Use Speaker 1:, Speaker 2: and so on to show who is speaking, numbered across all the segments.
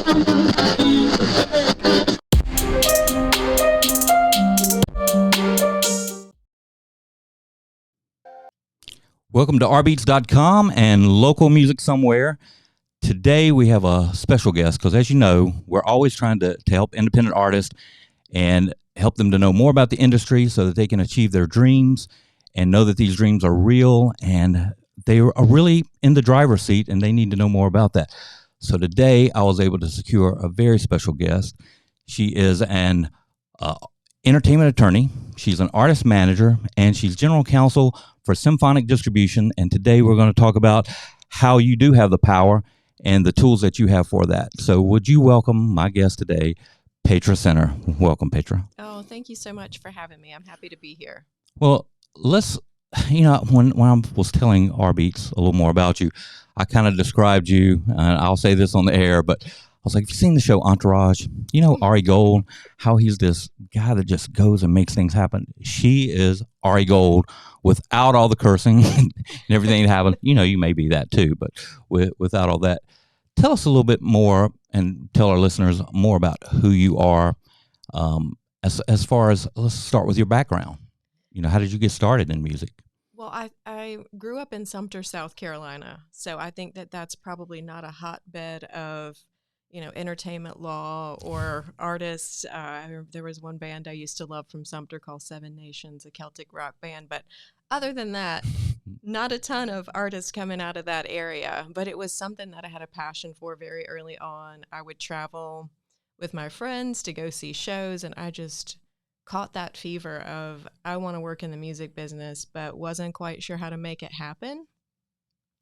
Speaker 1: Welcome to rBeatz.com and local music somewhere. Today we have a special guest because, as you know, we're always trying to help independent artists and help them to know more about the industry so that they can achieve their dreams and know that these dreams are real and they are really in the driver's seat and they need to know more about that. So today I was able to secure a very special guest. She is an entertainment attorney. She's an artist manager and she's general counsel for Symphonic Distribution. And today we're going to talk about how you do have the power and the tools that you have for that. So would you welcome my guest today, Patra Sinner. Welcome, Petra.
Speaker 2: Oh, thank you so much for having me. I'm happy to be here.
Speaker 1: Well, let's, when I was telling rBeatz a little more about you, I kind of described you, and I'll say this on the air, but I was like, have you seen the show Entourage? You know, Ari Gold, how he's this guy that just goes and makes things happen. She is Ari Gold without all the cursing and everything that happened. You know, you may be that too, but without all that. Tell us a little bit more and tell our listeners more about who you are. As far as, let's start with your background. You know, how did you get started in music?
Speaker 2: Well, I grew up in Sumter, South Carolina, so I think that that's probably not a hotbed of, entertainment law or artists. There was one band I used to love from Sumter called Seven Nations, a Celtic rock band, but other than that, not a ton of artists coming out of that area, but it was something that I had a passion for very early on. I would travel with my friends to go see shows, and I just caught that fever of, I want to work in the music business, but wasn't quite sure how to make it happen.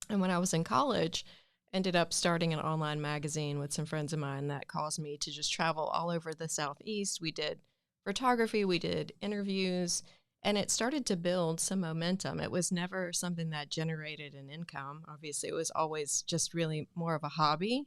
Speaker 2: And when I was in college, ended up starting an online magazine with some friends of mine that caused me to just travel all over the Southeast. We did photography, we did interviews, and it started to build some momentum. It was never something that generated an income. Obviously, it was always just really more of a hobby,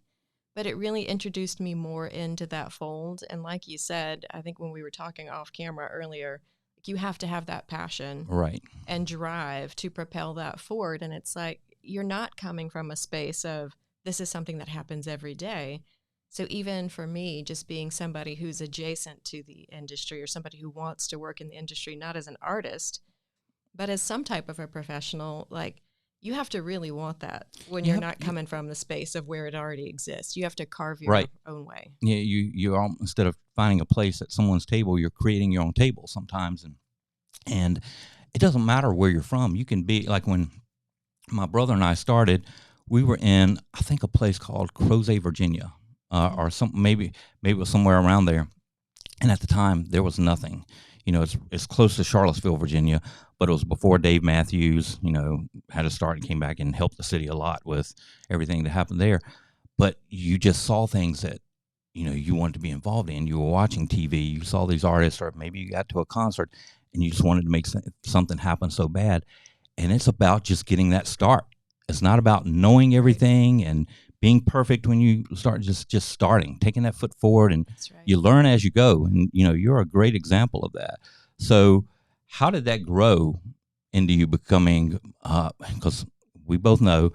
Speaker 2: but it really introduced me more into that fold. And like you said, I think when we were talking off camera earlier, you have to have that passion,
Speaker 1: right,
Speaker 2: and drive to propel that forward. And it's like, you're not coming from a space of, this is something that happens every day. So even for me, just being somebody who's adjacent to the industry or somebody who wants to work in the industry, not as an artist, but as some type of a professional, like, you have to really want that when you're not coming from the space of where it already exists. You have to carve your own way.
Speaker 1: Yeah, you're instead of finding a place at someone's table, you're creating your own table sometimes, and it doesn't matter where you're from. You can be like when my brother and I started, we were in, I think, a place called Crozet, Virginia, or something. Maybe it was somewhere around there. And at the time, there was nothing. You know, it's close to Charlottesville, Virginia, but it was before Dave Matthews, had to start and came back and helped the city a lot with everything that happened there. But you just saw things that, you wanted to be involved in. You were watching TV, you saw these artists, or maybe you got to a concert and you just wanted to make something happen so bad. And it's about just getting that start. It's not about knowing everything and being perfect when you start, just starting, taking that foot forward, and you learn as you go. And, you're a great example of that. So how did that grow into you becoming, because we both know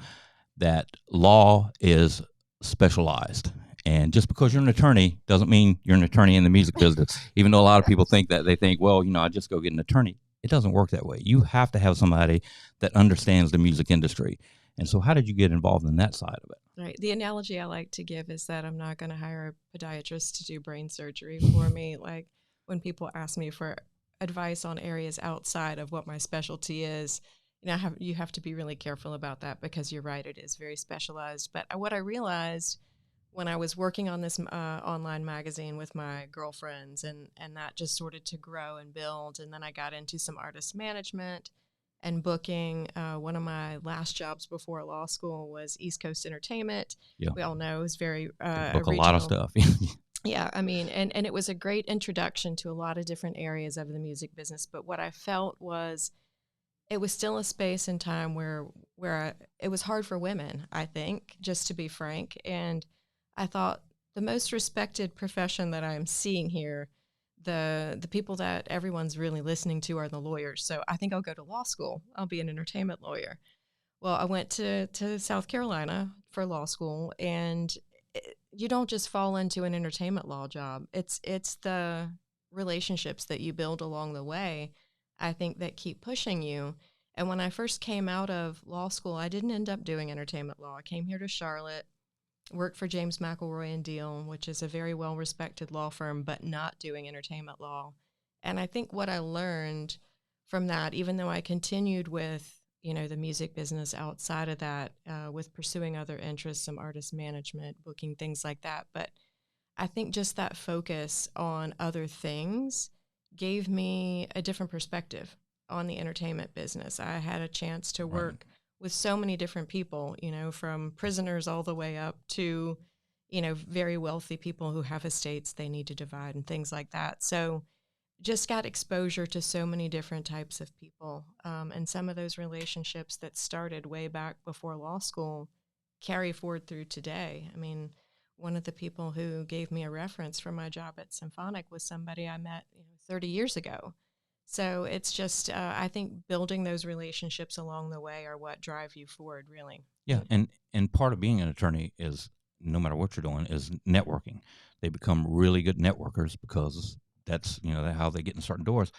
Speaker 1: that law is specialized. And just because you're an attorney doesn't mean you're an attorney in the music business. Even though a lot of people think that, they think, well, I just go get an attorney. It doesn't work that way. You have to have somebody that understands the music industry. And so how did you get involved in that side of it?
Speaker 2: Right. The analogy I like to give is that I'm not going to hire a podiatrist to do brain surgery for me. Like, when people ask me for advice on areas outside of what my specialty is, you have to be really careful about that, because you're right, it is very specialized. But what I realized when I was working on this online magazine with my girlfriends, and that just started to grow and build. And then I got into some artist management and booking. One of my last jobs before law school was East Coast Entertainment. Yeah. We all know it was very
Speaker 1: book a lot of stuff.
Speaker 2: Yeah, I mean, and it was a great introduction to a lot of different areas of the music business. But what I felt was, it was still a space and time where it was hard for women, I think, just to be frank. And I thought, the most respected profession that I'm seeing here, the people that everyone's really listening to, are the lawyers. So I think I'll go to law school. I'll be an entertainment lawyer. Well, I went to South Carolina for law school, and you don't just fall into an entertainment law job. It's the relationships that you build along the way, I think, that keep pushing you. And when I first came out of law school, I didn't end up doing entertainment law. I came here to Charlotte, worked for James McElroy and Deal, which is a very well-respected law firm, but not doing entertainment law. And I think what I learned from that, even though I continued with, the music business outside of that, with pursuing other interests, some artist management, booking, things like that. But I think just that focus on other things gave me a different perspective on the entertainment business. I had a chance to
Speaker 1: Right.
Speaker 2: work with so many different people, from prisoners all the way up to, very wealthy people who have estates they need to divide and things like that. So just got exposure to so many different types of people. And some of those relationships that started way back before law school carry forward through today. I mean, one of the people who gave me a reference for my job at Symphonic was somebody I met 30 years ago. So it's just, I think building those relationships along the way are what drive you forward, really.
Speaker 1: Yeah, and part of being an attorney is, no matter what you're doing, is networking. They become really good networkers because that's how they get in certain doors.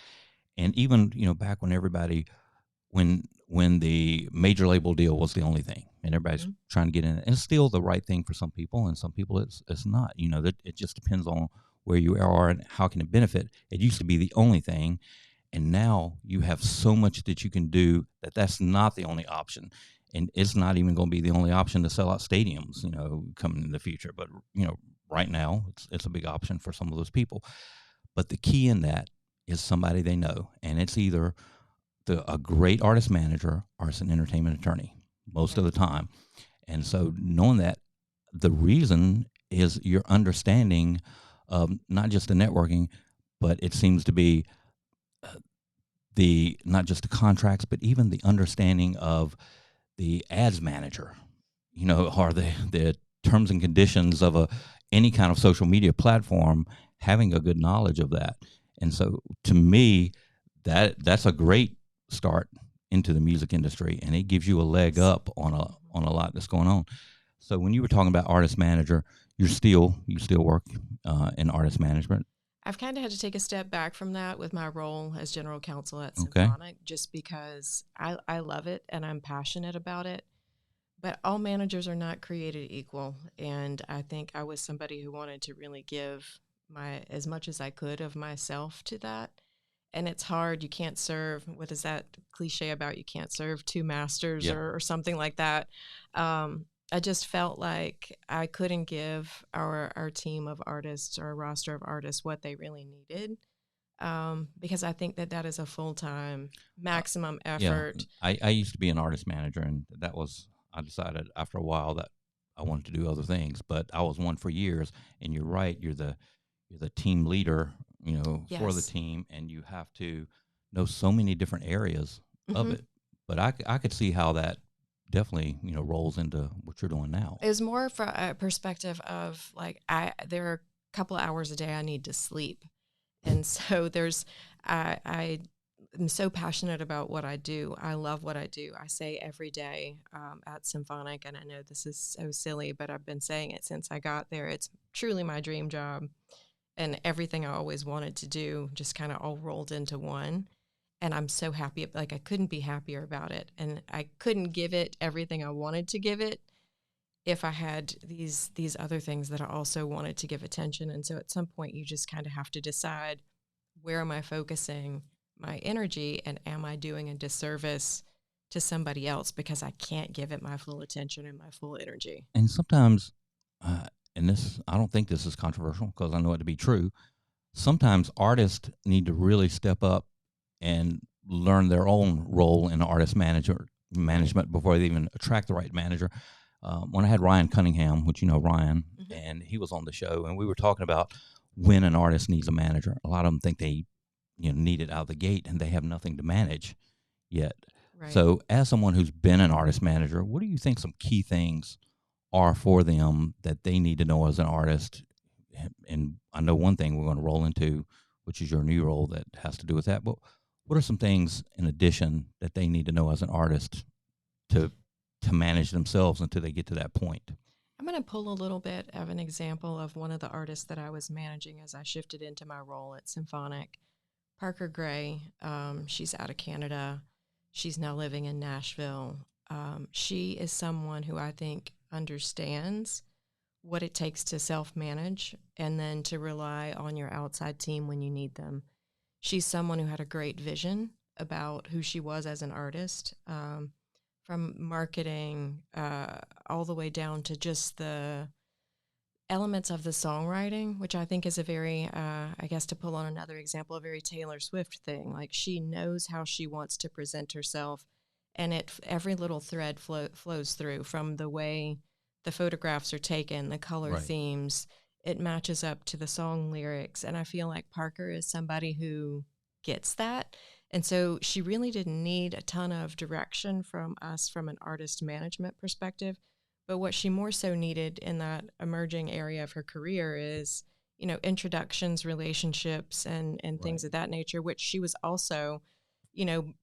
Speaker 1: And even back when when the major label deal was the only thing, and everybody's trying to get in it, and it's still the right thing for some people, and some people it's not. That it just depends on where you are and how can it benefit. It used to be the only thing, and now you have so much that you can do that's not the only option. And it's not even going to be the only option to sell out stadiums, coming in the future. But, right now it's a big option for some of those people. But the key in that is somebody they know. And it's either a great artist manager or it's an entertainment attorney most of the time. And so knowing that, the reason is your understanding of not just the networking, but it seems to be not just the contracts, but even the understanding of the ads manager, or the terms and conditions of any kind of social media platform, having a good knowledge of that. And so to me, that's a great start into the music industry, and it gives you a leg up on a lot that's going on. So when you were talking about artist manager, you still work in artist management.
Speaker 2: I've kind of had to take a step back from that with my role as general counsel at
Speaker 1: Okay.
Speaker 2: Symphonic, just because I love it and I'm passionate about it. But all managers are not created equal. And I think I was somebody who wanted to really give as much as I could of myself to that. And it's hard. You can't serve, what is that cliche about? You can't serve two masters, or something like that. I just felt like I couldn't give our team of artists, or a roster of artists, what they really needed, because I think that is a full-time maximum effort.
Speaker 1: Yeah. I used to be an artist manager, and I decided after a while that I wanted to do other things, but I was one for years. And you're right, you're the team leader, for the team, and you have to know so many different areas of it. But I could see how that definitely rolls into what you're doing now.
Speaker 2: It was more from a perspective of like, there are a couple of hours a day I need to sleep, and so I am so passionate about what I do. I love what I do. I say every day at Symphonic, and I know this is so silly, but I've been saying it since I got there. It's truly my dream job, and everything I always wanted to do just kind of all rolled into one. And I'm so happy. Like, I couldn't be happier about it. And I couldn't give it everything I wanted to give it if I had these other things that I also wanted to give attention. And so at some point you just kind of have to decide, where am I focusing my energy, and am I doing a disservice to somebody else because I can't give it my full attention and my full energy?
Speaker 1: And sometimes, and this, I don't think this is controversial because I know it to be true, sometimes artists need to really step up and learn their own role in artist management before they even attract the right manager. When I had Ryan Cunningham, which Ryan, and he was on the show, and we were talking about when an artist needs a manager. A lot of them think they need it out of the gate, and they have nothing to manage yet. Right. So as someone who's been an artist manager, what do you think some key things are for them that they need to know as an artist? And I know one thing we're going to roll into, which is your new role that has to do with that. But what are some things in addition that they need to know as an artist to manage themselves until they get to that point?
Speaker 2: I'm going to pull a little bit of an example of one of the artists that I was managing as I shifted into my role at Symphonic. Parker Gray, she's out of Canada. She's now living in Nashville. She is someone who I think understands what it takes to self-manage and then to rely on your outside team when you need them. She's someone who had a great vision about who she was as an artist, from marketing all the way down to just the elements of the songwriting, which I think is a very, I guess to pull on another example, a very Taylor Swift thing. Like she knows how she wants to present herself, and every little thread flows through from the way the photographs are taken, the color
Speaker 1: Right.
Speaker 2: themes. It matches up to the song lyrics, and I feel like Parker is somebody who gets that. And so she really didn't need a ton of direction from us from an artist management perspective. But what she more so needed in that emerging area of her career is, introductions, relationships, and
Speaker 1: Right.
Speaker 2: things of that nature, which she was also,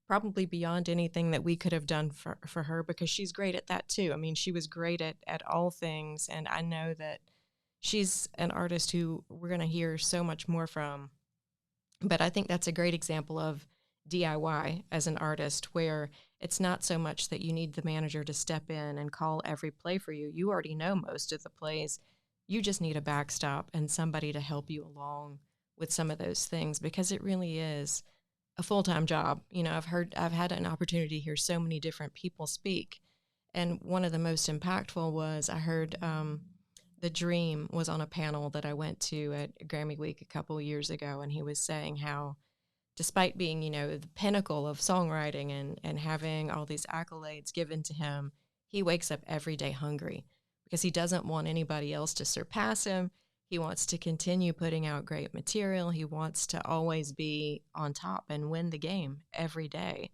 Speaker 2: probably beyond anything that we could have done for her, because she's great at that too. I mean, she was great at all things. And I know that she's an artist who we're going to hear so much more from. But I think that's a great example of DIY as an artist, where it's not so much that you need the manager to step in and call every play for you. You already know most of the plays. You just need a backstop and somebody to help you along with some of those things, because it really is a full-time job. I've had an opportunity to hear so many different people speak. And one of the most impactful was I heard The Dream was on a panel that I went to at Grammy Week a couple of years ago, and he was saying how, despite being, the pinnacle of songwriting and having all these accolades given to him, he wakes up every day hungry because he doesn't want anybody else to surpass him. He wants to continue putting out great material. He wants to always be on top and win the game every day.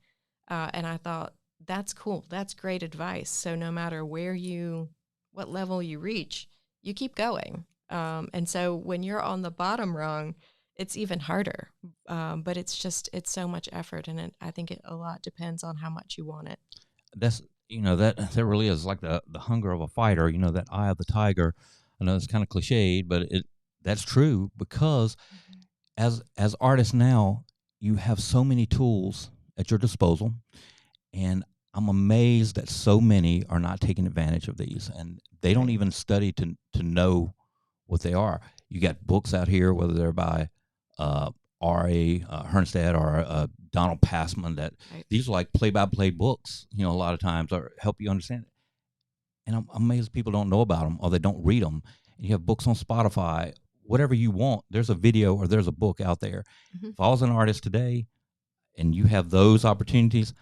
Speaker 2: And I thought, that's cool. That's great advice. So no matter what level you reach, you keep going. And so when you're on the bottom rung, it's even harder. But it's so much effort, and I think a lot depends on how much you want it.
Speaker 1: That's that really is like the hunger of a fighter. That eye of the tiger. I know it's kind of cliched, but that's true, because
Speaker 2: Mhm.
Speaker 1: as artists now, you have so many tools at your disposal, and I'm amazed that so many are not taking advantage of these, and they don't
Speaker 2: Right.
Speaker 1: even study to know what they are. You got books out here, whether they're by uh, R.A. Hernsted or Donald Passman, that
Speaker 2: Right.
Speaker 1: these are like play-by-play books, a lot of times, or help you understand it. And I'm amazed people don't know about them or they don't read them. And you have books on Spotify, whatever you want. There's a video or there's a book out there.
Speaker 2: Mhm.
Speaker 1: If I was an artist today and you have those opportunities,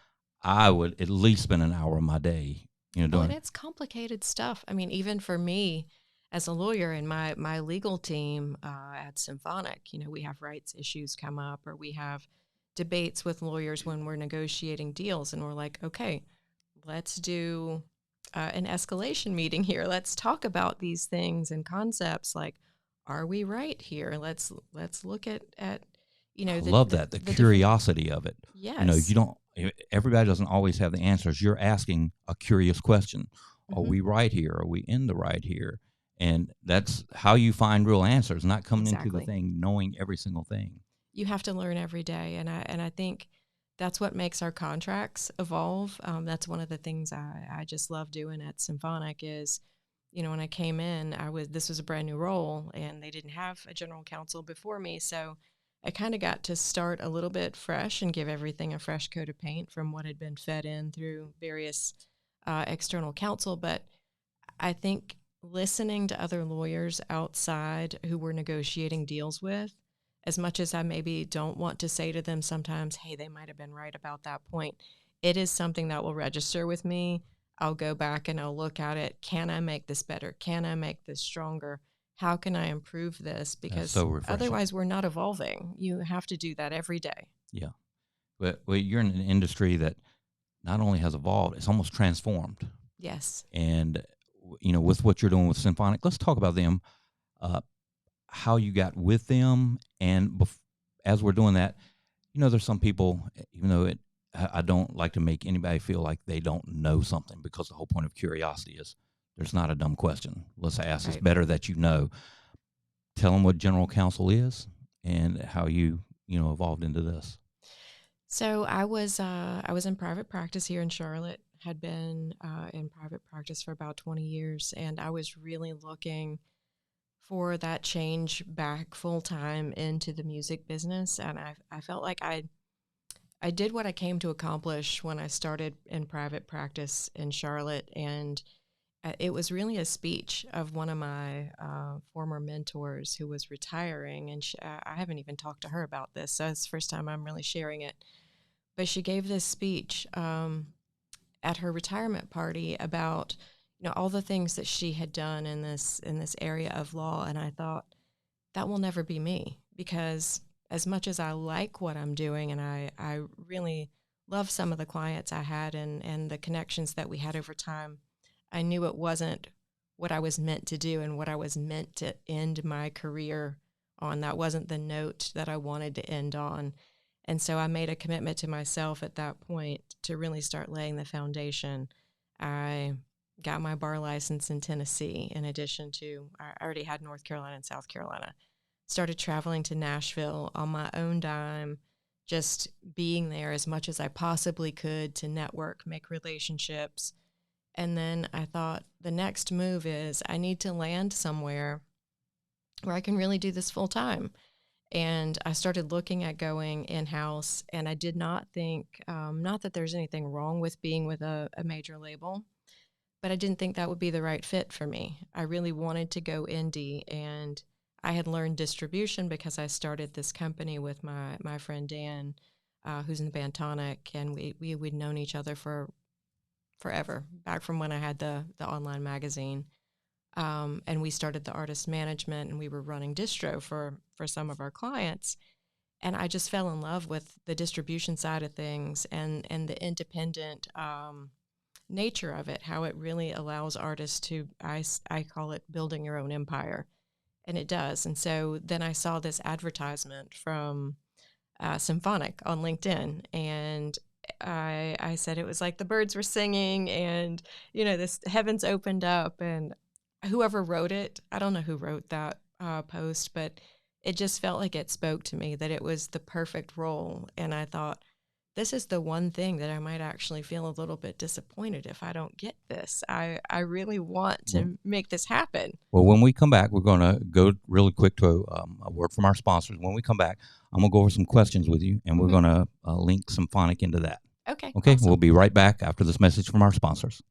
Speaker 1: I would at least spend an hour of my day,
Speaker 2: Oh,
Speaker 1: doing
Speaker 2: and
Speaker 1: it.
Speaker 2: it's complicated stuff. I mean, even for me as a lawyer and my legal team at Symphonic, we have rights issues come up, or we have debates with lawyers when we're negotiating deals, and we're like, okay, let's do an escalation meeting here. Let's talk about these things and concepts. Like, are we right here? Let's look at
Speaker 1: I
Speaker 2: the,
Speaker 1: love
Speaker 2: the
Speaker 1: that, the
Speaker 2: the different.
Speaker 1: curiosity of it. You
Speaker 2: Yes.
Speaker 1: don't, everybody doesn't always have the answers. You're asking a curious question. Are
Speaker 2: Hmm.
Speaker 1: we right here? Are we in the right here? And that's how you find real answers, not coming into the
Speaker 2: Exactly.
Speaker 1: thing knowing every single thing.
Speaker 2: You have to learn every day, and I think that's what makes our contracts evolve. That's one of the things I just love doing at Symphonic is, when I came in, this was a brand new role, and they didn't have a general counsel before me, so I kind of got to start a little bit fresh and give everything a fresh coat of paint from what had been fed in through various external counsel. But I think listening to other lawyers outside who we're negotiating deals with, as much as I maybe don't want to say to them sometimes, hey, they might have been right about that point, it is something that will register with me. I'll go back and I'll look at it. Can I make this better? Can I make this stronger? How can I improve this?
Speaker 1: That's
Speaker 2: Because
Speaker 1: so refreshing.
Speaker 2: otherwise, we're not evolving. You have to do that every day.
Speaker 1: Yeah. But you're in an industry that not only has evolved, it's almost transformed.
Speaker 2: Yes.
Speaker 1: And, with what you're doing with Symphonic, let's talk about them, uh, how you got with them. And as we're doing that, there's some people, even though I don't like to make anybody feel like they don't know something, because the whole point of curiosity is There's not a dumb question. Let's ask. It's
Speaker 2: Right.
Speaker 1: better that you know. Tell them what general counsel is and how you evolved into this.
Speaker 2: So I was in private practice here in Charlotte. Had been in private practice for about 20 years, and I was really looking for that change back full time into the music business. And I felt like I did what I came to accomplish when I started in private practice in Charlotte, and it was really a speech of one of my former mentors who was retiring, and I haven't even talked to her about this, so it's the first time I'm really sharing it. But she gave this speech at her retirement party about all the things that she had done in this area of law, and I thought that will never be me, because as much as I like what I'm doing, and I really love some of the clients I had and the connections that we had over time, I knew it wasn't what I was meant to do and what I was meant to end my career on. That wasn't the note that I wanted to end on. And so I made a commitment to myself at that point to really start laying the foundation. I got my bar license in Tennessee, in addition to, I already had North Carolina and South Carolina. Started traveling to Nashville on my own dime, just being there as much as I possibly could to network, make relationships. And then I thought the next move is I need to land somewhere where I can really do this full time. And I started looking at going in-house, and I did not think, not that there's anything wrong with being with a major label, but I didn't think that would be the right fit for me. I really wanted to go indie, and I had learned distribution because I started this company with my friend Dan, who's in the band Tonic, and we'd known each other for forever, back from when I had the online magazine. And we started the artist management, and we were running distro for some of our clients. And I just fell in love with the distribution side of things and the independent nature of it, how it really allows artists to, I call it building your own empire. And it does. And so then I saw this advertisement from Symphonic on LinkedIn, and I said it was like the birds were singing, and this heavens opened up, and whoever wrote it, I don't know who wrote that post, but it just felt like it spoke to me, that it was the perfect role. And I thought, this is the one thing that I might actually feel a little bit disappointed if I don't get this. I really want to make this happen.
Speaker 1: Well, when we come back, we're going to go really quick to a word from our sponsors. When we come back, I'm going to go over some questions with you, and we're going to link Symphonic into that.
Speaker 2: Okay.
Speaker 1: Okay,
Speaker 2: Awesome.
Speaker 1: We'll be right back after this message from our sponsors.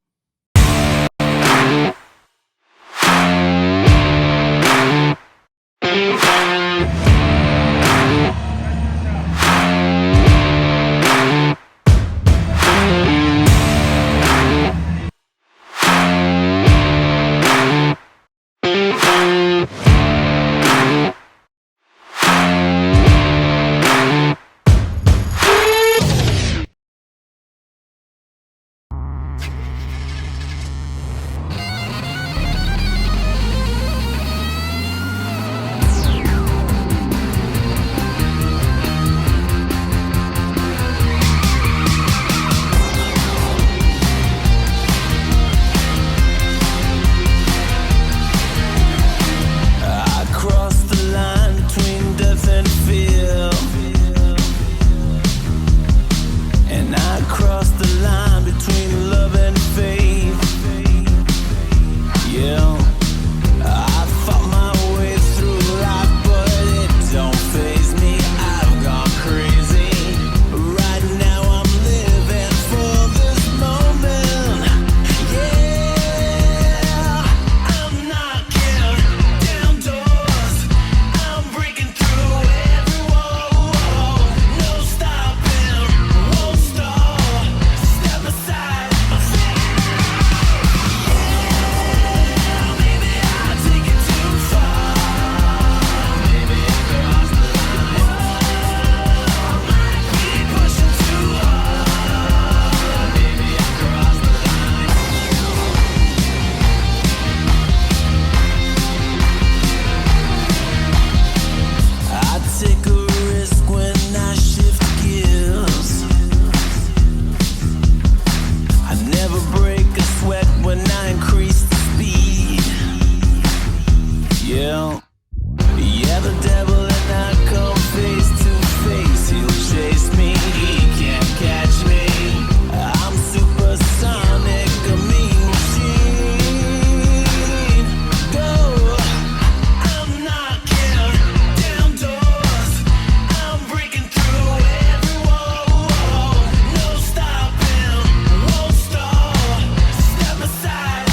Speaker 3: Yeah, yeah, the devil and I come face to face. He'll chase me, he can't catch me. I'm supersonic, a mean machine. Go, I'm knocking down doors. I'm breaking through every wall. No stopping, won't stall. Step aside.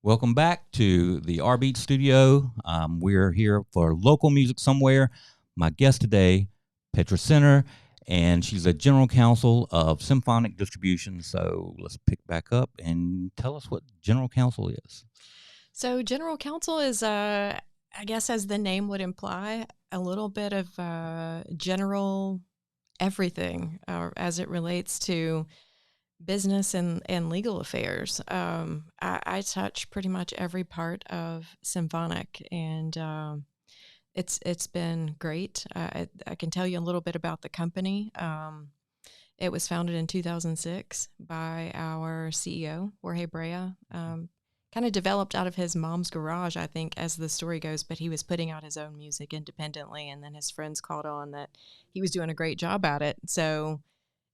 Speaker 1: Welcome back to the rBeatz studio. We're here for local music somewhere. My guest today, Patra Sinner, and she's a general counsel of Symphonic Distribution. So let's pick back up and tell us what general counsel is.
Speaker 2: So general counsel is, I guess as the name would imply, a little bit of general everything as it relates to business and legal affairs. I touch pretty much every part of Symphonic, and it's been great. I can tell you a little bit about the company. It was founded in 2006 by our CEO, Jorge Brea. Kind of developed out of his mom's garage, I think, as the story goes, but he was putting out his own music independently, and then his friends caught on that he was doing a great job at it. So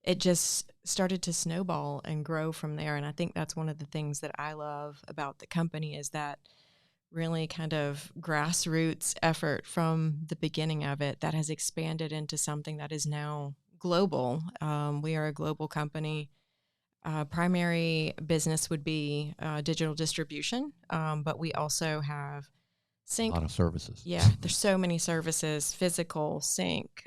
Speaker 2: it just started to snowball and grow from there. And I think that's one of the things that I love about the company is that really kind of grassroots effort from the beginning of it that has expanded into something that is now global. We are a global company. Primary business would be digital distribution, but we also have sync.
Speaker 1: A lot of services.
Speaker 2: Yeah, there's so many services, physical, sync,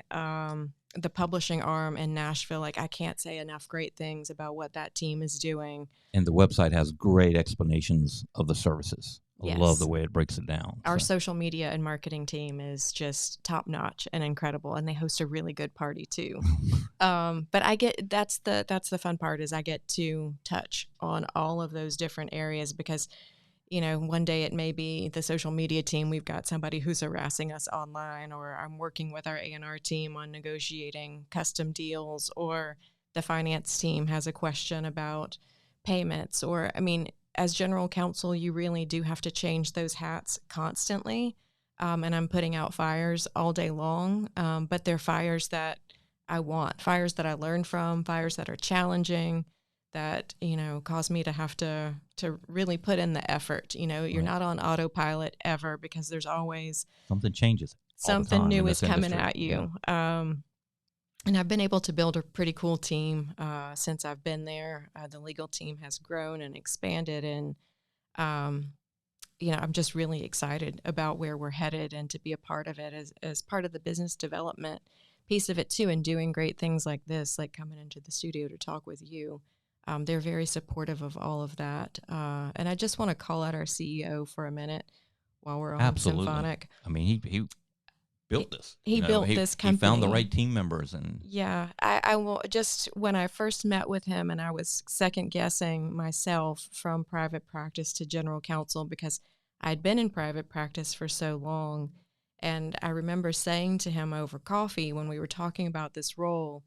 Speaker 2: the publishing arm in Nashville. Like, I can't say enough great things about what that team is doing.
Speaker 1: And the website has great explanations of the services. I
Speaker 2: Yes.
Speaker 1: love the way it breaks it down.
Speaker 2: Our social media and marketing team is just top notch and incredible, and they host a really good party too. But I get that's the fun part is I get to touch on all of those different areas because, you know, one day it may be the social media team. We've got somebody who's harassing us online, or I'm working with our A&R team on negotiating custom deals, or the finance team has a question about payments, or, I mean, as general counsel, you really do have to change those hats constantly. And I'm putting out fires all day long, but they're fires that I want, fires that I learn from, fires that are challenging, that, you know, cause me to have to really put in the effort. You know, you're not on autopilot ever because there's always
Speaker 1: something changes.
Speaker 2: Something new is coming
Speaker 1: industry.
Speaker 2: at you.
Speaker 1: Yeah.
Speaker 2: And I've been able to build a pretty cool team since I've been there. The legal team has grown and expanded, and you know, I'm just really excited about where we're headed and to be a part of it as part of the business development piece of it too, and doing great things like this, like coming into the studio to talk with you. They're very supportive of all of that. And I just want to call out our CEO for a minute while we're on
Speaker 1: Absolutely.
Speaker 2: Symphonic.
Speaker 1: I mean, he built this.
Speaker 2: He built this company.
Speaker 1: He found the right team members, and
Speaker 2: yeah, I will just when I first met with him, and I was second guessing myself from private practice to general counsel because I'd been in private practice for so long, and I remember saying to him over coffee when we were talking about this role,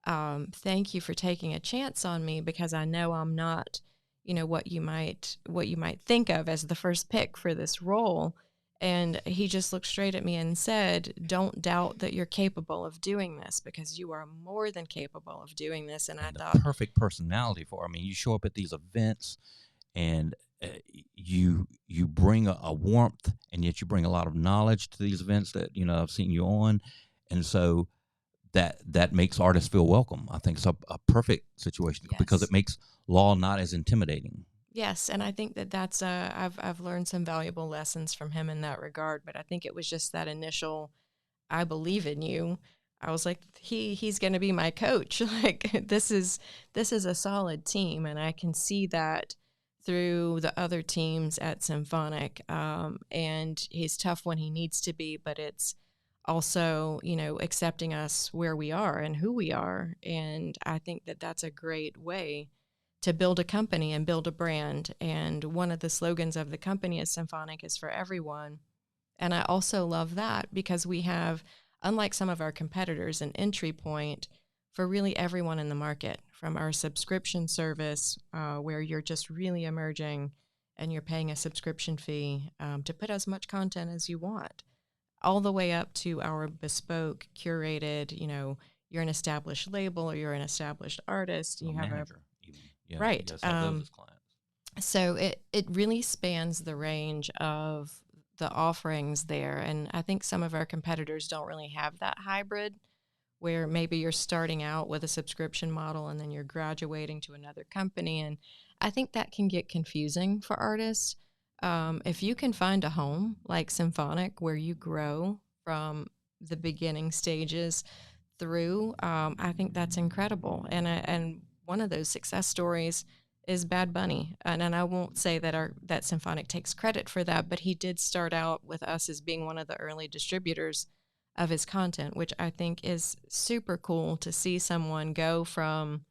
Speaker 2: "Thank you for taking a chance on me because I know I'm not, you know, what you might think of as the first pick for this role." And he just looked straight at me and said, "Don't doubt that you're capable of doing this because you are more than capable of doing this." And I
Speaker 1: the
Speaker 2: thought,
Speaker 1: perfect personality for it. I mean, you show up at these events, and you bring a warmth, and yet you bring a lot of knowledge to these events that, you know, I've seen you on, and so that makes artists feel welcome. I think it's a perfect situation because it makes law not as intimidating.
Speaker 2: yes, and I think that's I've learned some valuable lessons from him in that regard. But I think it was just that initial, "I believe in you." I was like, he's going to be my coach. Like this is a solid team, and I can see that through the other teams at Symphonic. And he's tough when he needs to be, but it's also, accepting us where we are and who we are. And I think that that's a great way to build a company and build a brand. And one of the slogans of the company is Symphonic is for everyone. And I also love that because we have, unlike some of our competitors, an entry point for really everyone in the market, from our subscription service, where you're just really emerging and you're paying a subscription fee to put as much content as you want, all the way up to our bespoke, curated, you're an established label or you're an established artist. You have
Speaker 1: manager, even. Yeah,
Speaker 2: right.
Speaker 1: You guys have those as clients.
Speaker 2: So it really spans the range of the offerings there. And I think some of our competitors don't really have that hybrid where maybe you're starting out with a subscription model and then you're graduating to another company. And I think that can get confusing for artists. If you can find a home like Symphonic where you grow from the beginning stages through, I think that's incredible. And one of those success stories is Bad Bunny. And I won't say that Symphonic takes credit for that, but he did start out with us as being one of the early distributors of his content, which I think is super cool to see someone go from,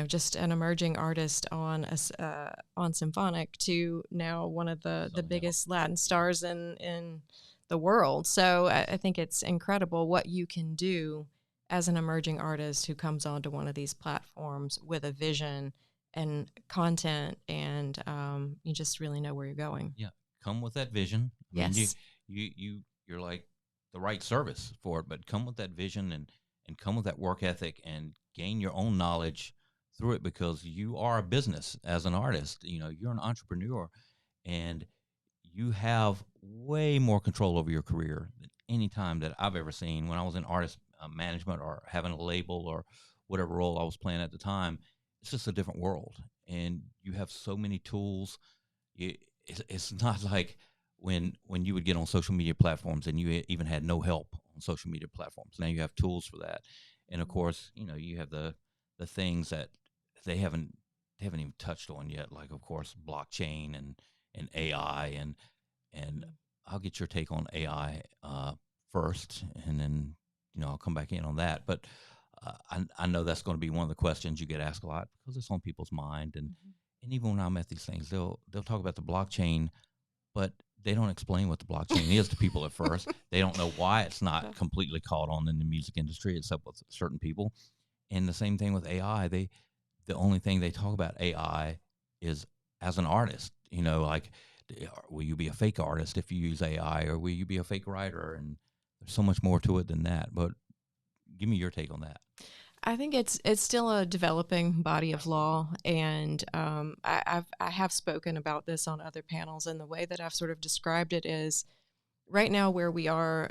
Speaker 2: just an emerging artist on Symphonic to now one of the biggest Latin stars in the world. So I think it's incredible what you can do as an emerging artist who comes onto one of these platforms with a vision and content, and you just really know where you're going.
Speaker 1: Yeah, come with that vision. I mean, you're like the right service for it, but come with that vision and come with that work ethic and gain your own knowledge through it, because you are a business as an artist. You're an entrepreneur, and you have way more control over your career than any time that I've ever seen. When I was in artist management or having a label or whatever role I was playing at the time, it's just a different world, and you have so many tools. It's not like when you would get on social media platforms and you even had no help on social media platforms. Now you have tools for that, and of course, you have the things that they haven't even touched on yet, like of course blockchain and AI, and I'll get your take on AI first, and then I'll come back in on that, but. I know that's going to be one of the questions you get asked a lot because it's on people's mind, and even when I'm at these things, they'll talk about the blockchain, but they don't explain what the blockchain is to people at first. They don't know why it's not completely caught on in the music industry, except with certain people. And the same thing with AI. The only thing they talk about AI is as an artist. Like, will you be a fake artist if you use AI, or will you be a fake writer? And there's so much more to it than that. But give me your take on that.
Speaker 2: I think it's still a developing body of law, and I have spoken about this on other panels, and the way that I've sort of described it is right now where we are,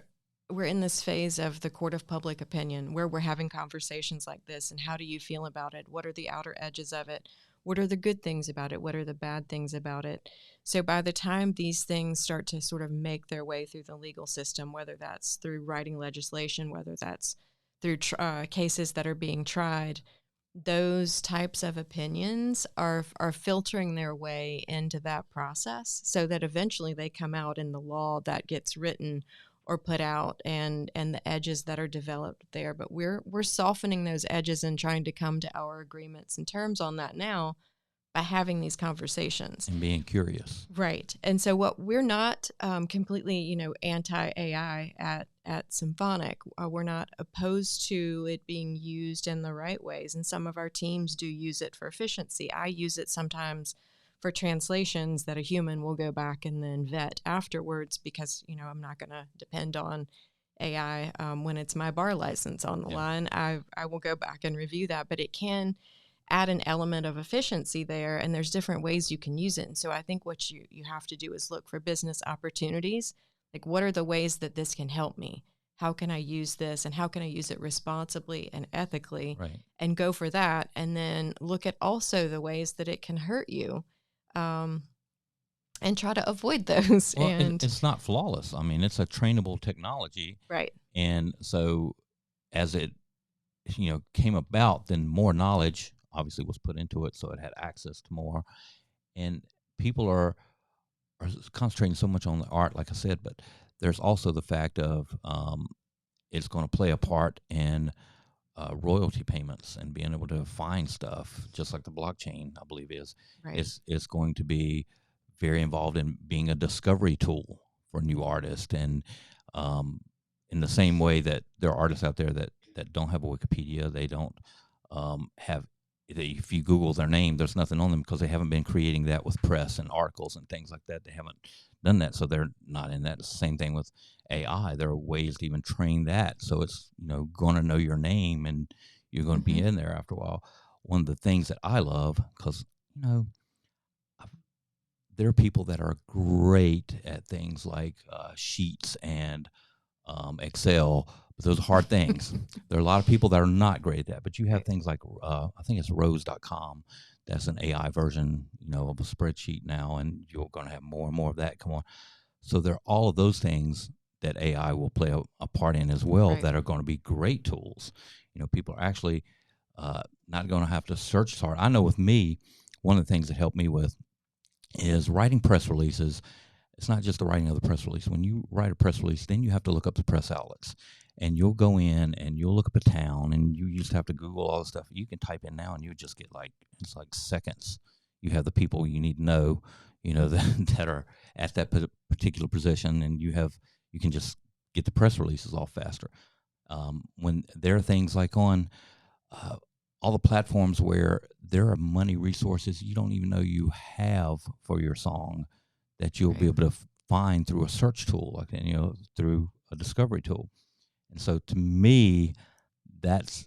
Speaker 2: we're in this phase of the court of public opinion where we're having conversations like this, and how do you feel about it? What are the outer edges of it? What are the good things about it? What are the bad things about it? So by the time these things start to sort of make their way through the legal system, whether that's through writing legislation, whether that's through cases that are being tried, those types of opinions are filtering their way into that process, so that eventually they come out in the law that gets written or put out, and the edges that are developed there. But we're softening those edges and trying to come to our agreements and terms on that now by having these conversations
Speaker 1: and being curious.
Speaker 2: Right. And so what we're not completely, anti-AI at Symphonic. We're not opposed to it being used in the right ways. And some of our teams do use it for efficiency. I use it sometimes for translations that a human will go back and then vet afterwards, because, I'm not going to depend on AI when it's my bar license on the line. I will go back and review that, but it can add an element of efficiency there, and there's different ways you can use it. And so I think what you have to do is look for business opportunities. Like, what are the ways that this can help me? How can I use this, and how can I use it responsibly and ethically?
Speaker 1: Right.
Speaker 2: And go for that. And then look at also the ways that it can hurt you, and try to avoid those.
Speaker 1: Well,
Speaker 2: and
Speaker 1: it's not flawless. I mean, it's a trainable technology.
Speaker 2: Right.
Speaker 1: And so as it, came about, then more knowledge obviously was put into it, so it had access to more. And people are concentrating so much on the art, like I said, but there's also the fact of it's going to play a part in royalty payments and being able to find stuff, just like the blockchain, I believe
Speaker 2: Right.
Speaker 1: is going to be very involved in being a discovery tool for new artists. And in the same way that there are artists out there that don't have a Wikipedia, they don't have. If you Google their name, there's nothing on them because they haven't been creating that with press and articles and things like that. They haven't done that, so they're not in that. It's the same thing with AI. There are ways to even train that, so it's going to know your name and you're going to be in there after a while. One of the things that I love, because there are people that are great at things like sheets and Excel, but those are hard things. There are a lot of people that are not great at that, but you have things like I think it's rose.com. That's an AI version, of a spreadsheet now, and you're going to have more and more of that come on. So there are all of those things that AI will play a part in as well that are going to be great tools. People are actually not going to have to search hard. I know with me, one of the things that helped me with is writing press releases. It's not just the writing of the press release. When you write a press release, then you have to look up the press outlets. And you'll go in and you'll look up a town, and you used to have to Google all the stuff. You can type in now, and you just get it's like seconds. You have the people you need to know, that are at that particular position, and you can just get the press releases off faster. When there are things like on all the platforms where there are money resources you don't even know you have for your song that you'll be able to find through a search tool, like through a discovery tool. And so to me, that's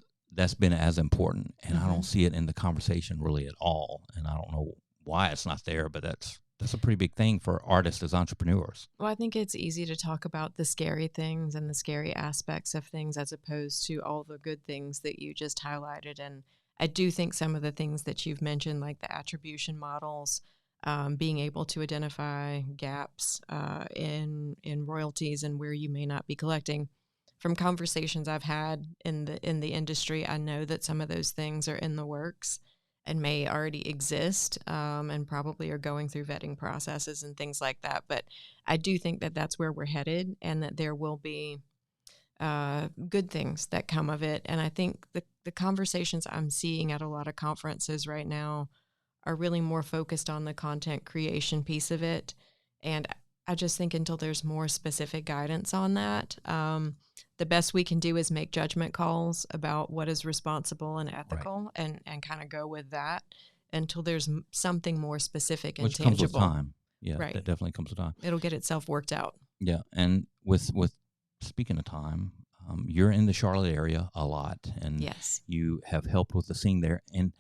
Speaker 1: been as important, and I don't see it in the conversation really at all. And I don't know why it's not there, but that's a pretty big thing for artists as entrepreneurs.
Speaker 2: Well, I think it's easy to talk about the scary things and the scary aspects of things as opposed to all the good things that you just highlighted. And I do think some of the things that you've mentioned, like the attribution models, being able to identify gaps in royalties and where you may not be collecting. From conversations I've had in the industry, I know that some of those things are in the works and may already exist, and probably are going through vetting processes and things like that. But I do think that that's where we're headed, and that there will be good things that come of it. And I think the conversations I'm seeing at a lot of conferences right now are really more focused on the content creation piece of it. And I just think until there's more specific guidance on that, the best we can do is make judgment calls about what is responsible and ethical, and kind of go with that until there's something more specific and
Speaker 1: Which
Speaker 2: tangible.
Speaker 1: comes with time. Yeah, that definitely comes with time.
Speaker 2: It'll get itself worked out.
Speaker 1: Yeah, and with speaking of time, you're in the Charlotte area a lot, and you have helped with the scene there. And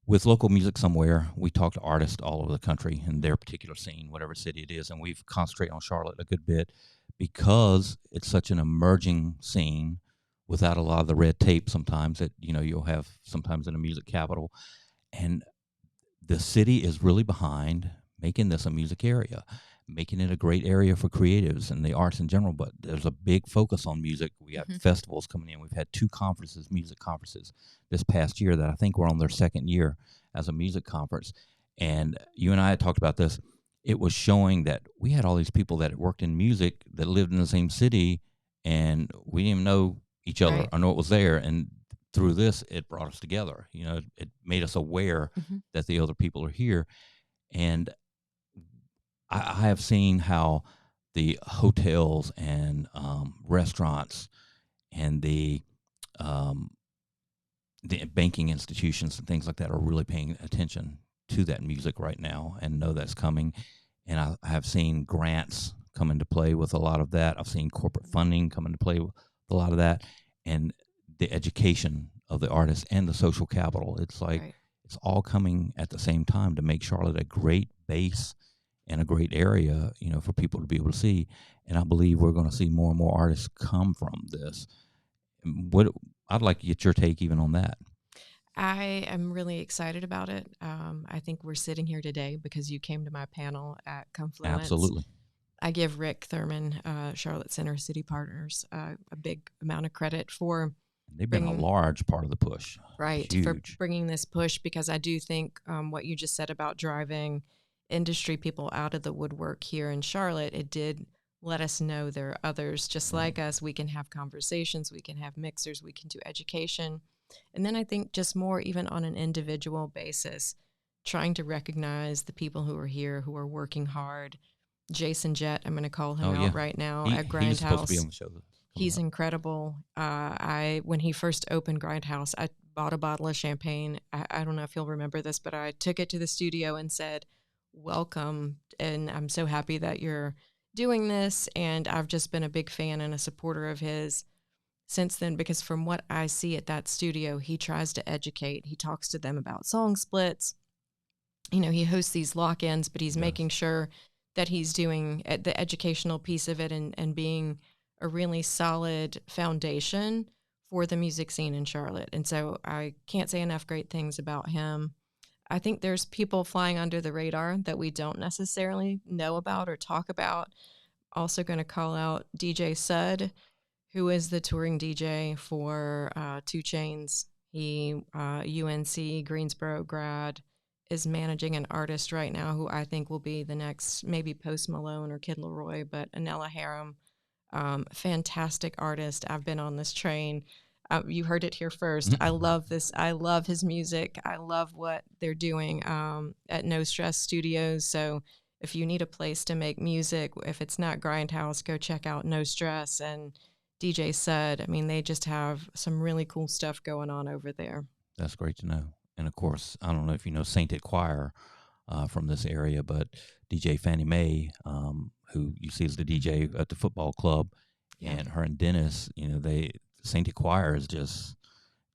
Speaker 1: with Local Music Somewhere, we talk to artists all over the country in their particular scene, whatever city it is, and we've concentrated on Charlotte a good bit because it's such an emerging scene without a lot of the red tape sometimes that you'll have sometimes in a music capital. And the city is really behind making this a music area, making it a great area for creatives and the arts in general. But there's a big focus on music. We have festivals coming in. We've had 2 conferences, music conferences, this past year that I think were on their second year as a music conference. And you and I had talked about this. It was showing that we had all these people that worked in music that lived in the same city, and we didn't even know each other or know it was there. And through this, it brought us together. It made us aware that the other people are here. And I have seen how the hotels and restaurants and the banking institutions and things like that are really paying attention to that music right now and know that's coming. And I have seen grants come into play with a lot of that. I've seen corporate funding come into play with a lot of that, and the education of the artists and the social capital. It's like it's all coming at the same time to make Charlotte a great base and a great area, for people to be able to see. And I believe we're going to see more and more artists come from this. I'd like to get your take even on that.
Speaker 2: I am really excited about it. I think we're sitting here today because you came to my panel at Confluence.
Speaker 1: Absolutely.
Speaker 2: I give Rick Thurman, Charlotte Center City Partners, a big amount of credit for
Speaker 1: They've been a large part of the push.
Speaker 2: Right,
Speaker 1: Huge.
Speaker 2: for bringing this push, because I do think what you just said about driving industry people out of the woodwork here in Charlotte, it did let us know there are others just like us. We can have conversations, we can have mixers, we can do education. And then I think just more even on an individual basis, trying to recognize the people who are here, who are working hard. Jason Jett, I'm going to call him out right now at Grindhouse.
Speaker 1: He's supposed to be on the show.
Speaker 2: He's incredible. When he first opened Grindhouse, I bought a bottle of champagne. I don't know if you'll remember this, but I took it to the studio and said, welcome. And I'm so happy that you're doing this. And I've just been a big fan and a supporter of his since then, because from what I see at that studio, he tries to educate. He talks to them about song splits. You know, he hosts these lock-ins, but he's making sure that he's doing the educational piece of it and being a really solid foundation for the music scene in Charlotte. And so I can't say enough great things about him. I think there's people flying under the radar that we don't necessarily know about or talk about. Also going to call out DJ Sud, who is the touring DJ for 2 Chainz. He, UNC Greensboro grad, is managing an artist right now who I think will be the next, maybe Post Malone or Kid Laroi, but Anella Harum, fantastic artist. I've been on this train. You heard it here first. I love this. I love his music. I love what they're doing at No Stress Studios. So if you need a place to make music, if it's not Grindhouse, go check out No Stress and DJ Sud. I mean, they just have some really cool stuff going on over there.
Speaker 1: That's great to know. And of course, I don't know if you know Sainted Choir from this area, but DJ Fannie Mae, who you see as the DJ at the football club, and her and Dennis, you know, Sainted Choir is just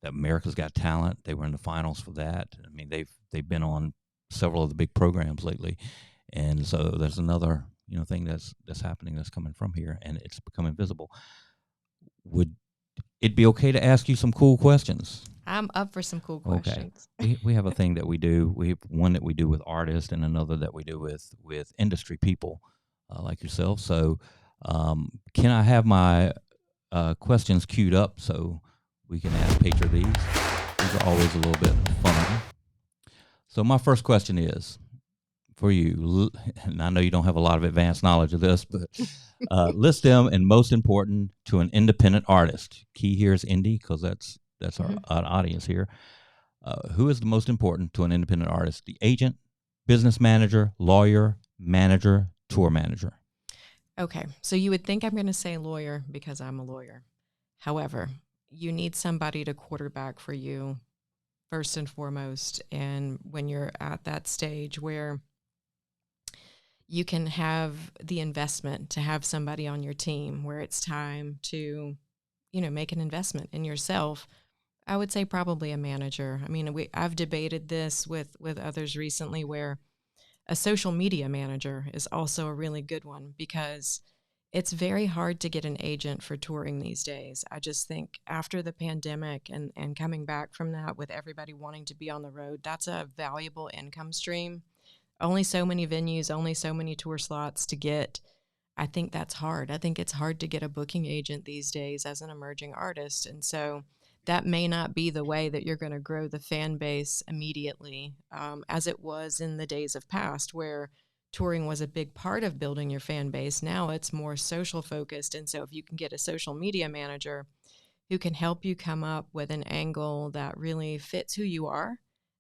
Speaker 1: America's Got Talent. They were in the finals for that. I mean, they've been on several of the big programs lately, and so there's another thing that's happening that's coming from here, and it's becoming visible. Would it be okay to ask you some cool questions?
Speaker 2: I'm up for some cool questions.
Speaker 1: Okay. We have a thing that we do. We have one that we do with artists and another that we do with industry people like yourself. So can I have my questions queued up so we can ask Petra these? These are always a little bit fun. So my first question is for you, and I know you don't have a lot of advanced knowledge of this, but list them and most important to an independent artist. Key here is indie because that's our audience here. Who is the most important to an independent artist? The agent, business manager, lawyer, manager, tour manager.
Speaker 2: Okay, so you would think I'm going to say lawyer because I'm a lawyer. However, you need somebody to quarterback for you first and foremost. And when you're at that stage where you can have the investment to have somebody on your team where it's time to, make an investment in yourself, I would say probably a manager. I mean, I've debated this with others recently where a social media manager is also a really good one because it's very hard to get an agent for touring these days. I just think after the pandemic and coming back from that with everybody wanting to be on the road, that's a valuable income stream. Only so many venues, only so many tour slots to get. I think that's hard. I think it's hard to get a booking agent these days as an emerging artist. And so that may not be the way that you're going to grow the fan base immediately, as it was in the days of past where touring was a big part of building your fan base. Now it's more social focused. And so if you can get a social media manager who can help you come up with an angle that really fits who you are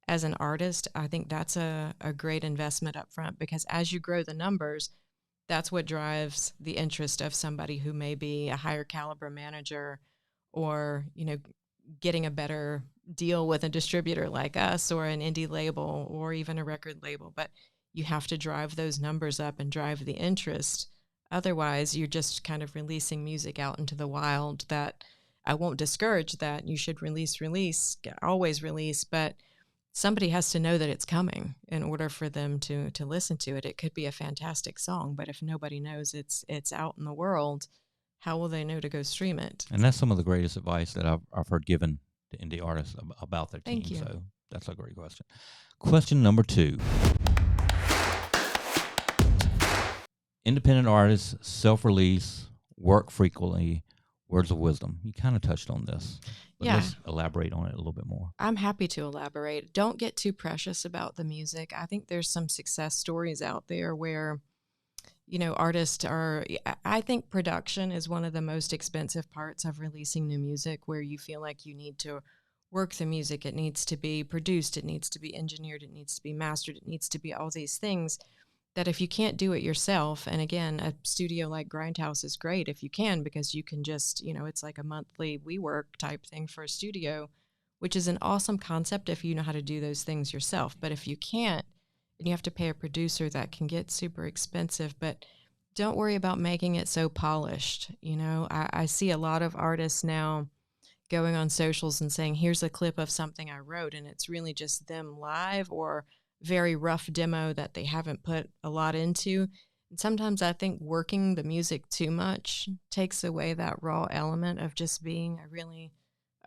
Speaker 2: as an artist, I think that's a great investment up front because as you grow the numbers, that's what drives the interest of somebody who may be a higher caliber manager or, getting a better deal with a distributor like us or an indie label or even a record label. But you have to drive those numbers up and drive the interest. Otherwise, you're just kind of releasing music out into the wild that I won't discourage that. You should release, always release, but somebody has to know that it's coming in order for them to listen to it. It could be a fantastic song, but if nobody knows it's out in the world, how will they know to go stream it?
Speaker 1: And that's some of the greatest advice that I've heard given to indie artists about their team.
Speaker 2: Thank you.
Speaker 1: So that's a great question. Question number 2. Independent artists, self-release, work frequently, words of wisdom. You kind of touched on this. But let's elaborate on it a little bit more.
Speaker 2: I'm happy to elaborate. Don't get too precious about the music. I think there's some success stories out there where, artists are, I think production is one of the most expensive parts of releasing new music, where you feel like you need to work the music. It needs to be produced. It needs to be engineered. It needs to be mastered. It needs to be all these things that if you can't do it yourself, and again, a studio like Grindhouse is great if you can, because you can just, it's like a monthly WeWork type thing for a studio, which is an awesome concept if you know how to do those things yourself. But if you can't, and you have to pay a producer, that can get super expensive. But don't worry about making it so polished. I see a lot of artists now going on socials and saying, here's a clip of something I wrote, and it's really just them live or very rough demo that they haven't put a lot into. And sometimes I think working the music too much takes away that raw element of just being a really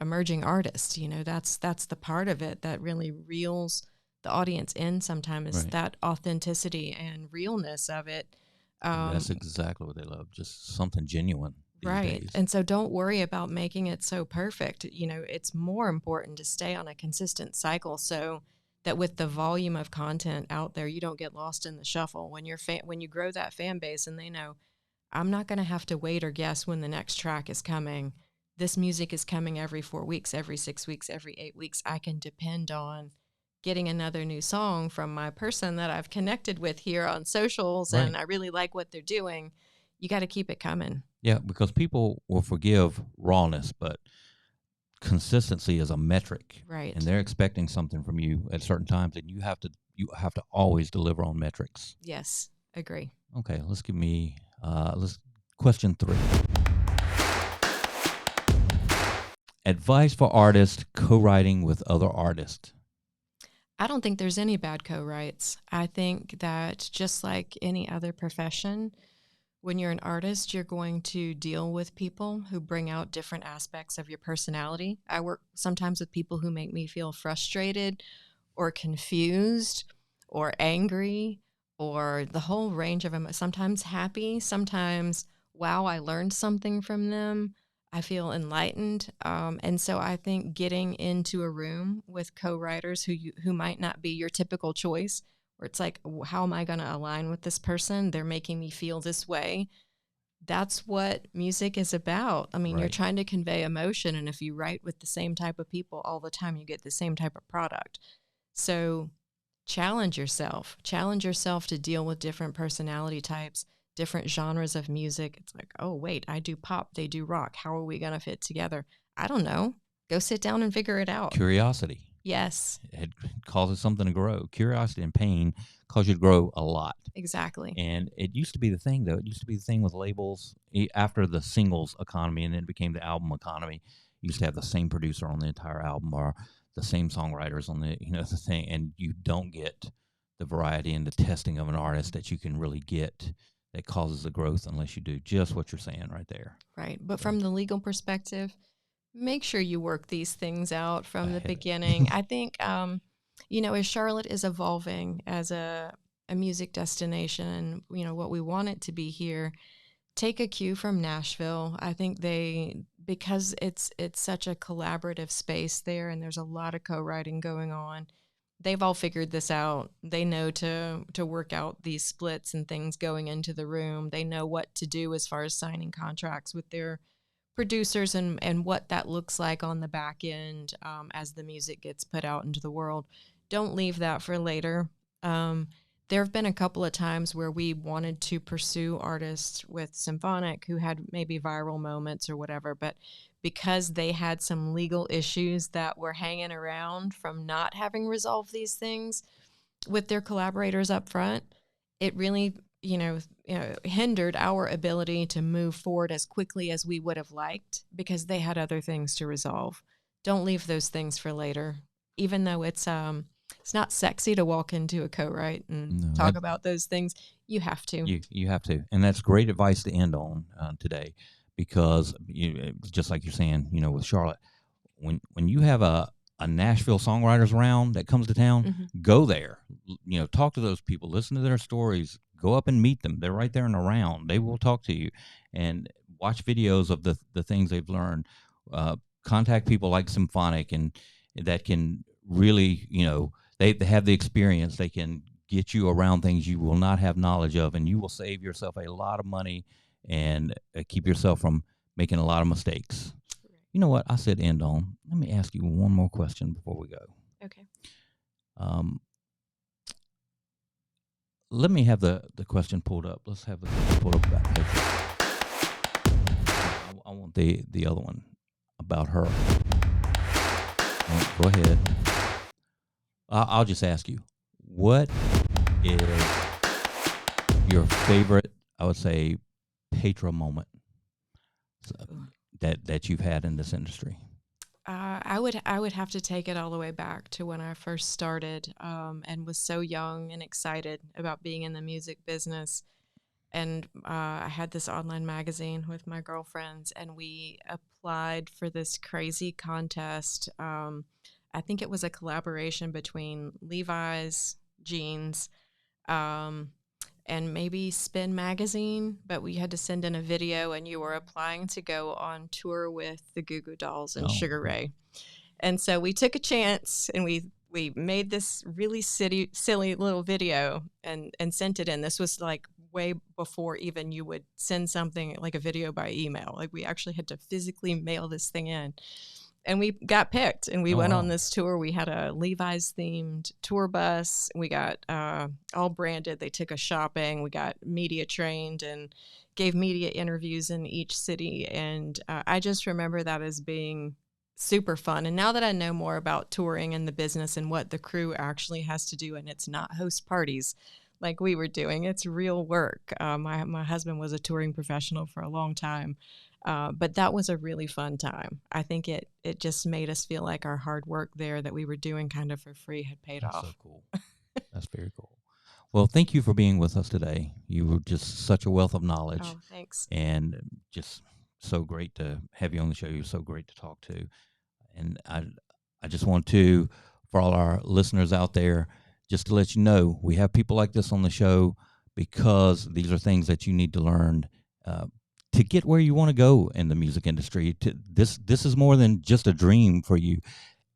Speaker 2: emerging artist. That's the part of it that really reels the audience in sometimes, is that authenticity and realness of it.
Speaker 1: That's exactly what they love, just something genuine these days.
Speaker 2: And so don't worry about making it so perfect. It's more important to stay on a consistent cycle, so that with the volume of content out there, you don't get lost in the shuffle. When you grow that fan base and they know, I'm not going to have to wait or guess when the next track is coming. This music is coming every 4 weeks, every 6 weeks, every 8 weeks. I can depend on getting another new song from my person that I've connected with here on socials, and I really like what they're doing. You got to keep it coming.
Speaker 1: Yeah, because people will forgive rawness, but consistency is a metric.
Speaker 2: Right.
Speaker 1: And they're expecting something from you at certain times, and you have to always deliver on metrics.
Speaker 2: Yes, agree.
Speaker 1: Okay, question 3. Advice for artists co-writing with other artists.
Speaker 2: I don't think there's any bad co-writes. I think that just like any other profession, when you're an artist, you're going to deal with people who bring out different aspects of your personality. I work sometimes with people who make me feel frustrated or confused or angry, or the whole range of emotions. Sometimes happy, sometimes, wow, I learned something from them. I feel enlightened. And so I think getting into a room with co-writers who might not be your typical choice, where it's like, how am I going to align with this person? They're making me feel this way. That's what music is about. I mean, You're trying to convey emotion, and if you write with the same type of people all the time, you get the same type of product. So challenge yourself to deal with different personality types, different genres of music. It's like, oh, wait, I do pop, they do rock. How are we going to fit together? I don't know. Go sit down and figure it out.
Speaker 1: Curiosity.
Speaker 2: Yes.
Speaker 1: It causes something to grow. Curiosity and pain cause you to grow a lot.
Speaker 2: Exactly.
Speaker 1: And it used to be the thing, though. It used to be the thing with labels after the singles economy, and then it became the album economy. You used to have the same producer on the entire album, or the same songwriters on the thing, and you don't get the variety and the testing of an artist that you can really get that causes the growth unless you do just what you're saying right there.
Speaker 2: Right. But from the legal perspective, make sure you work these things out from the beginning. I think, as Charlotte is evolving as a music destination, and, what we want it to be here, take a cue from Nashville. I think because it's such a collaborative space there, and there's a lot of co-writing going on, they've all figured this out. They know to work out these splits and things going into the room. They know what to do as far as signing contracts with their producers and what that looks like on the back end as the music gets put out into the world. Don't leave that for later. There have been a couple of times where we wanted to pursue artists with Symphonic who had maybe viral moments or whatever, but because they had some legal issues that were hanging around from not having resolved these things with their collaborators up front, it really, hindered our ability to move forward as quickly as we would have liked because they had other things to resolve. Don't leave those things for later, even though it's not sexy to walk into a co-write and talk about those things. You have to.
Speaker 1: You have to. And that's great advice to end on today, because just like you're saying, with Charlotte, when you have a Nashville songwriters round that comes to town, go there, talk to those people, listen to their stories, go up and meet them. They're right there in the round. They will talk to you, and watch videos of the things they've learned. Contact people like Symphonic, and that can really, they have the experience. They can get you around things you will not have knowledge of, and you will save yourself a lot of money and keep yourself from making a lot of mistakes. You know what? I said end on. Let me ask you one more question before we go.
Speaker 2: Okay.
Speaker 1: Let me have the question pulled up. Let's have the question pulled up about Petra. I want the other one about her. Go ahead. I'll just ask you, what is your favorite, I would say, Petra moment that you've had in this industry?
Speaker 2: I would have to take it all the way back to when I first started and was so young and excited about being in the music business. And I had this online magazine with my girlfriends, and we applied for this crazy contest. I think it was a collaboration between Levi's, Jeans, and maybe Spin Magazine, but we had to send in a video, and you were applying to go on tour with the Goo Goo Dolls and Sugar Ray. And so we took a chance, and we made this really silly little video and sent it in. This was like way before even you would send something like a video by email. Like, we actually had to physically mail this thing in. And we got picked, and we went on this tour. We had a Levi's themed tour bus. We got all branded. They took us shopping. We got media trained and gave media interviews in each city. And I just remember that as being super fun. And now that I know more about touring and the business and what the crew actually has to do, and it's not host parties like we were doing, it's real work. My husband was a touring professional for a long time. But that was a really fun time. I think it just made us feel like our hard work there that we were doing kind of for free had paid off.
Speaker 1: That's so cool. That's very cool. Well, thank you for being with us today. You were just such a wealth of knowledge.
Speaker 2: Oh, thanks.
Speaker 1: And just so great to have you on the show. You're so great to talk to. And I just want to, for all our listeners out there, just to let you know, we have people like this on the show because these are things that you need to learn to get where you want to go in the music industry. This is more than just a dream for you.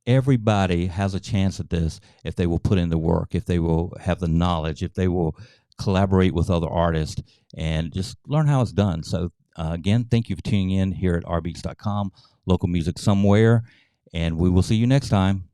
Speaker 1: Everybody has a chance at this if they will put in the work, if they will have the knowledge, if they will collaborate with other artists and just learn how it's done. So again, thank you for tuning in here at rBeatz.com, local music somewhere, and we will see you next time.